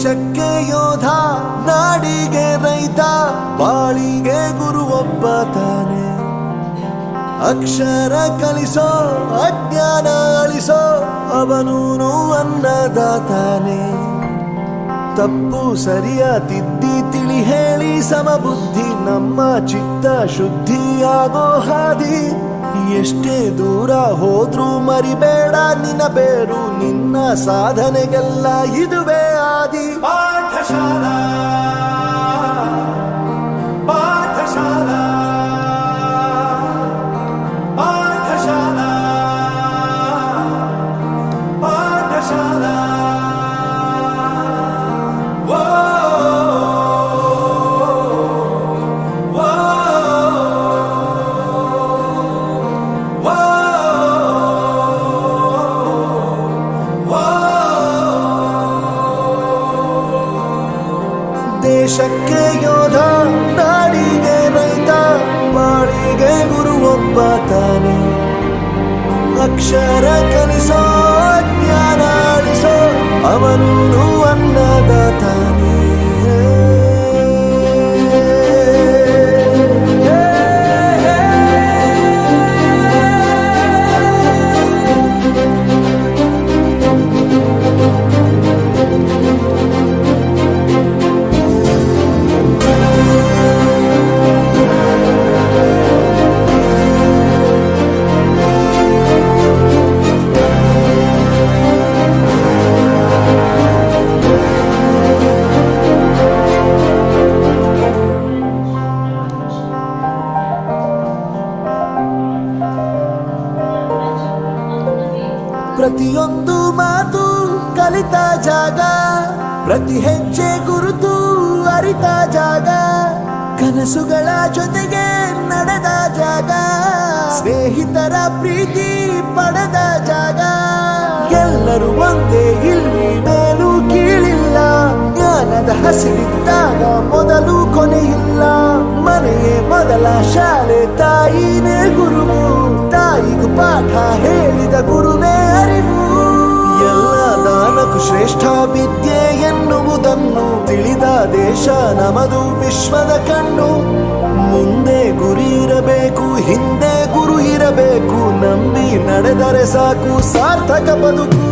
ದೇಶಕ್ಕೆ ಯೋಧ, ನಾಡಿಗೆ ರೈತ, ಬಾಳಿಗೆ ಗುರು ಒಬ್ಬ ತಾನೆ. ಅಕ್ಷರ ಕಲಿಸೋ, ಅಜ್ಞಾನ ಅಳಿಸೋ, ಅವನೂನು ಅನ್ನದಾತಾನೆ. ತಪ್ಪು ಸರಿಯ ತಿದ್ದಿ ತಿಳಿ ಹೇಳಿ ಸಮಬುದ್ಧಿ, ನಮ್ಮ ಚಿತ್ತ ಶುದ್ಧಿಯಾಗೋ ಹಾದಿ. ಎಷ್ಟೇ ದೂರ ಹೋದ್ರೂ ಮರಿಬೇಡ ನಿನ್ನ ಬೇರು, ನಿನ್ನ ಸಾಧನೆಗೆಲ್ಲ ಇದುವೇ ಆದಿ. ಪಾಠಶಾಲಾ ಪಾಠಶಾಲಾ ಪಾಠಶಾಲಾ ಪಾಠಶಾಲಾ. ದೇಶಕ್ಕೆ ಯೋಧ, ನಾಡಿಗೆ ರೈತ, ಬಾಳಿಗೆ ಗುರು ಒಬ್ಬ ತಾನೆ. ಅಕ್ಷರ ಕಲಿಸೋ, ಜ್ಞಾನ ಅಳಿಸೋ, ಅವನೂನು ಅನ್ನದಾತಾನೆ. ಪ್ರತಿಯೊಂದು ಮಾತು ಕಲಿತ ಜಾಗ, ಪ್ರತಿ ಹೆಜ್ಜೆ ಗುರುತು ಅರಿತ ಜಾಗ, ಕನಸುಗಳ ಜೊತೆಗೆ ನಡೆದ ಜಾಗ, ಸ್ನೇಹಿತರ ಪ್ರೀತಿ ಪಡೆದ ಜಾಗ. ಎಲ್ಲರೂ ಒಂದೇ, ಇಲ್ಲಿ ಮೇಲೂ ಕೀಳಿಲ್ಲ, ಜ್ಞಾನದ ಹಸಿರಿದ್ದಾಗ ಮೊದಲು ಕೊನೆಯಿಲ್ಲ. ಮನೆಯೇ ಮೊದಲ ಶಾಲೆ, ತಾಯಿನೇ ಗುರುವು, ತಾಯಿಗೂ ಪಾಠ ಹೇಳಿದ ಗುರುವೇ ಅರಿವು. ಎಲ್ಲ ದಾನಕ್ಕೂ ಶ್ರೇಷ್ಠ ವಿದ್ಯೆ ಎನ್ನುವುದನ್ನು ತಿಳಿದ ದೇಶ ನಮದು, ವಿಶ್ವದ ಕಣ್ಣು. ಮುಂದೆ ಗುರಿ ಇರಬೇಕು, ಹಿಂದೆ ಗುರು ಇರಬೇಕು, ನಂಬಿ ನಡೆದರೆ ಸಾಕು ಸಾರ್ಥಕ ಬದುಕು.